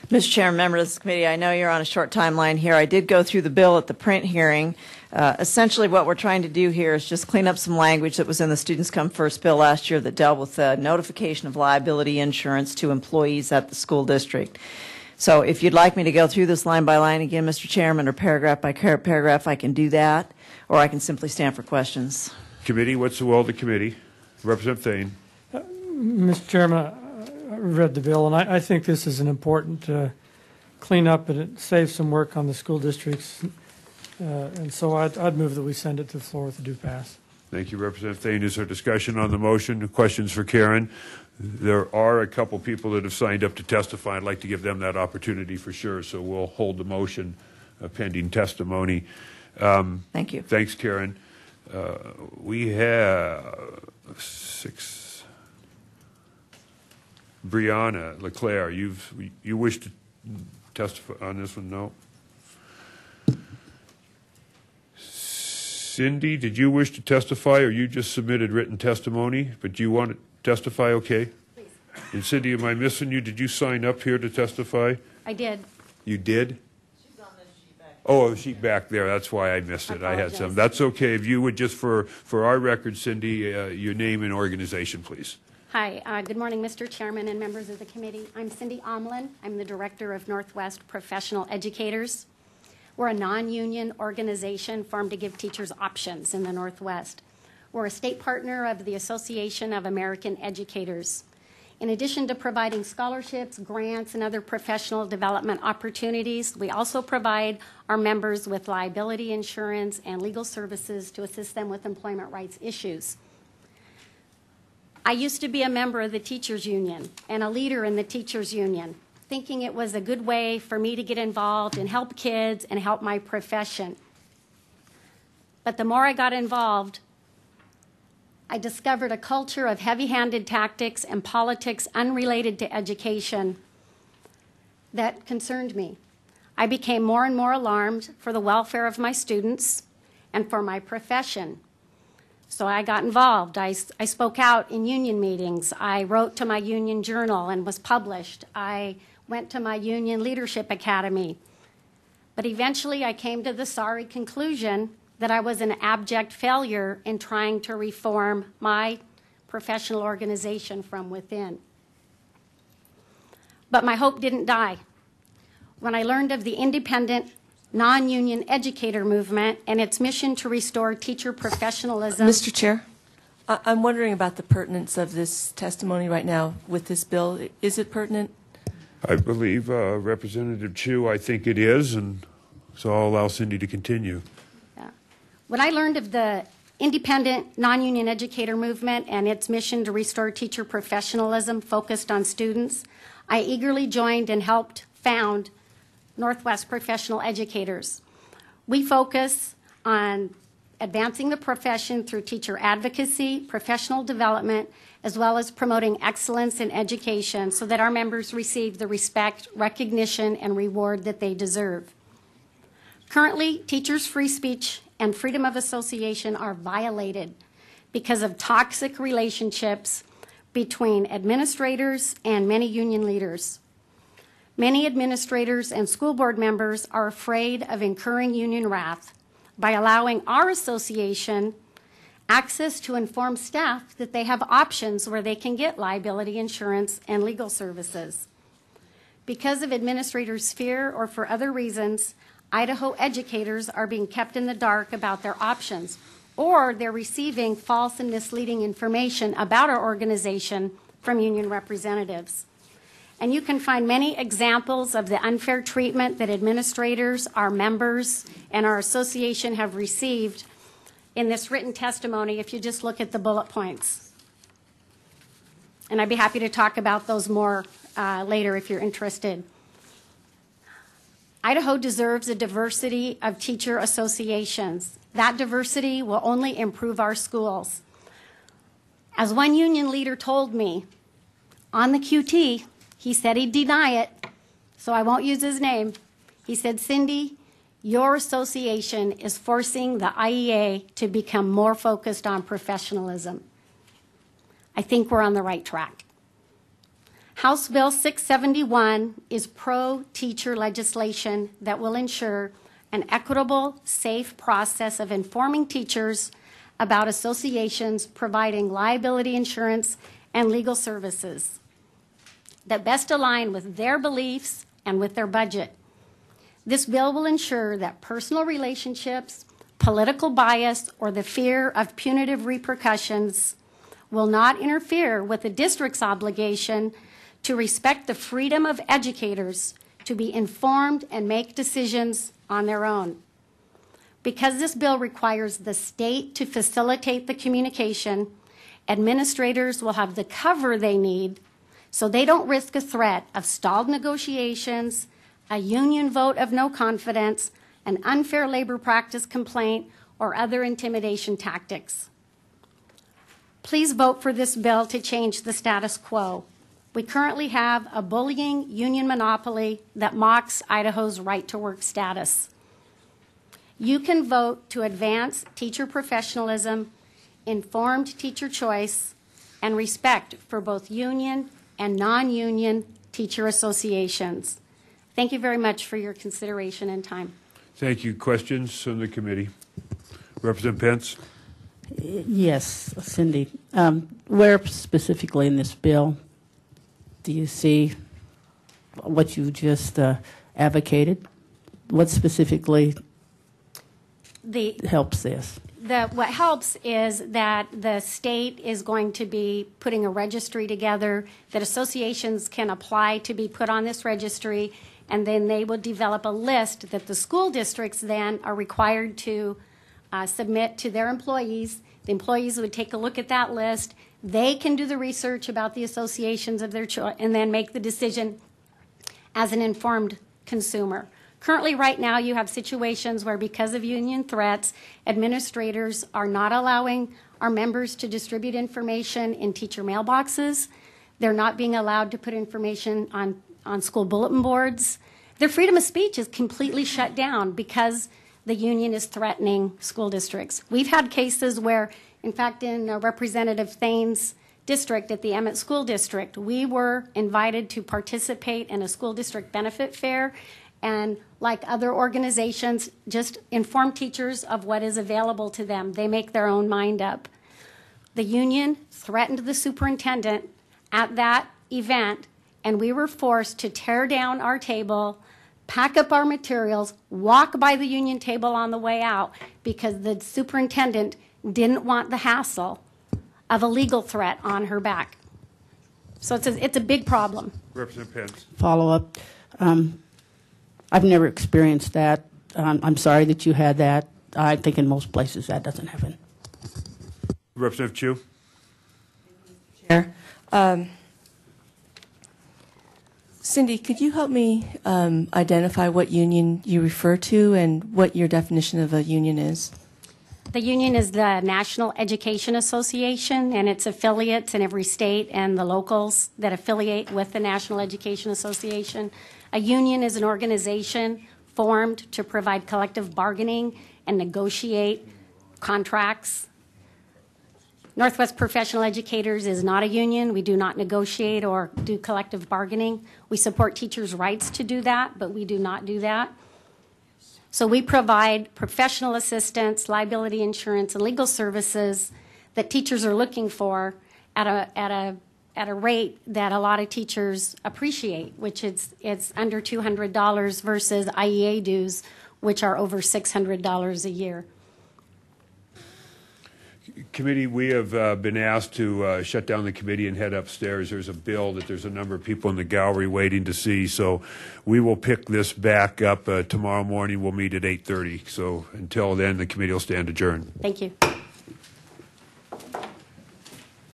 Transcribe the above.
Mr. Chair, members of this committee, I know you're on a short timeline here. I did go through the bill at the print hearing. Essentially, what we're trying to do here is just clean up some language that was in the Students Come First bill last year that dealt with the notification of liability insurance to employees at the school district. So if you'd like me to go through this line by line again, Mr. Chairman, or paragraph by paragraph, I can do that, or I can simply stand for questions. Committee, what's the will of the committee? Representative Thane. Mr. Chairman, I read the bill, and I think this is an important cleanup, and it saves some work on the school districts. And so I'd move that we send it to the floor with a due pass. Thank you, Representative Thane. Is there discussion on the motion? Questions for Karen? There are a couple people that have signed up to testify. I'd like to give them that opportunity for sure, so we'll hold the motion pending testimony. Thank you. Thanks, Karen. We have 6. Brianna LeClaire, you wish to testify on this one? No. Cindy, did you wish to testify, or you just submitted written testimony, but do you want to testify? Okay. Please. And Cindy, am I missing you? Did you sign up here to testify? I did. You did? She's on this sheet back. Oh, a sheet back there. That's why I missed it. I had some. That's okay. If you would just, for our record, Cindy, your name and organization, please. Hi. Good morning, Mr. Chairman and members of the committee. I'm Cindy Omlin. I'm the director of Northwest Professional Educators. We're a non-union organization formed to give teachers options in the Northwest. We're a state partner of the Association of American Educators. In addition to providing scholarships, grants, and other professional development opportunities, we also provide our members with liability insurance and legal services to assist them with employment rights issues. I used to be a member of the teachers union and a leader in the teachers union, thinking it was a good way for me to get involved and help kids and help my profession. But the more I got involved, I discovered a culture of heavy-handed tactics and politics unrelated to education that concerned me. I became more and more alarmed for the welfare of my students and for my profession. So I got involved. I spoke out in union meetings. I wrote to my union journal and was published. I went to my union leadership academy. But eventually I came to the sorry conclusion that I was an abject failure in trying to reform my professional organization from within. But my hope didn't die. When I learned of the independent, non-union educator movement and its mission to restore teacher professionalism. Mr. Chair, I'm wondering about the pertinence of this testimony right now with this bill. Is it pertinent? I believe Representative Chu, I think it is, and so I'll allow Cindy to continue. When I learned of the independent, non-union educator movement and its mission to restore teacher professionalism focused on students, I eagerly joined and helped found Northwest Professional Educators. We focus on advancing the profession through teacher advocacy, professional development, as well as promoting excellence in education so that our members receive the respect, recognition, and reward that they deserve. Currently, teachers' free speech and freedom of association are violated because of toxic relationships between administrators and many union leaders. Many administrators and school board members are afraid of incurring union wrath by allowing our association access to inform staff that they have options where they can get liability insurance and legal services. Because of administrators' fear or for other reasons, Idaho educators are being kept in the dark about their options, or they're receiving false and misleading information about our organization from union representatives. And you can find many examples of the unfair treatment that administrators, our members, and our association have received in this written testimony if you just look at the bullet points. And I'd be happy to talk about those more later if you're interested. Idaho deserves a diversity of teacher associations. That diversity will only improve our schools. As one union leader told me on the QT, he said he'd deny it, so I won't use his name. He said, Cindy, your association is forcing the IEA to become more focused on professionalism. I think we're on the right track. House Bill 671 is pro-teacher legislation that will ensure an equitable, safe process of informing teachers about associations providing liability insurance and legal services that best align with their beliefs and with their budget. This bill will ensure that personal relationships, political bias, or the fear of punitive repercussions will not interfere with the district's obligation to respect the freedom of educators to be informed and make decisions on their own. Because this bill requires the state to facilitate the communication, administrators will have the cover they need so they don't risk a threat of stalled negotiations, a union vote of no confidence, an unfair labor practice complaint, or other intimidation tactics. Please vote for this bill to change the status quo. We currently have a bullying union monopoly that mocks Idaho's right-to-work status. You can vote to advance teacher professionalism, informed teacher choice, and respect for both union and non-union teacher associations. Thank you very much for your consideration and time. Thank you. Questions from the committee? Representative Pence? Yes, Cindy. Where specifically in this bill do you see what you just advocated? What specifically helps this? What helps is that the state is going to be putting a registry together that associations can apply to be put on this registry, and then they will develop a list that the school districts then are required to submit to their employees. The employees would take a look at that list. They can do the research about the associations of their choice and then make the decision as an informed consumer. Currently, right now, you have situations where, because of union threats, administrators are not allowing our members to distribute information in teacher mailboxes. They're not being allowed to put information on school bulletin boards. Their freedom of speech is completely shut down because the union is threatening school districts. We've had cases where, in fact, in Representative Thane's district at the Emmett School District, we were invited to participate in a school district benefit fair, and like other organizations, just inform teachers of what is available to them. They make their own mind up. The union threatened the superintendent at that event, and we were forced to tear down our table, pack up our materials, walk by the union table on the way out because the superintendent didn't want the hassle of a legal threat on her back. So it's a big problem. Representative Pence? Follow up. I've never experienced that. I'm sorry that you had that. I think in most places that doesn't happen. Representative Chu? Chair. Cindy, could you help me identify what union you refer to and what your definition of a union is? The union is the National Education Association, and its affiliates in every state and the locals that affiliate with the National Education Association. A union is an organization formed to provide collective bargaining and negotiate contracts. Northwest Professional Educators is not a union. We do not negotiate or do collective bargaining. We support teachers' rights to do that, but we do not do that. So we provide professional assistance, liability insurance, and legal services that teachers are looking for at a rate that a lot of teachers appreciate, which it's under $200 versus IEA dues, which are over $600 a year. Committee, we have been asked to shut down the committee and head upstairs. There's a bill that there's a number of people in the gallery waiting to see, so we will pick this back up tomorrow morning. We'll meet at 8:30. So until then, the committee will stand adjourned. Thank you.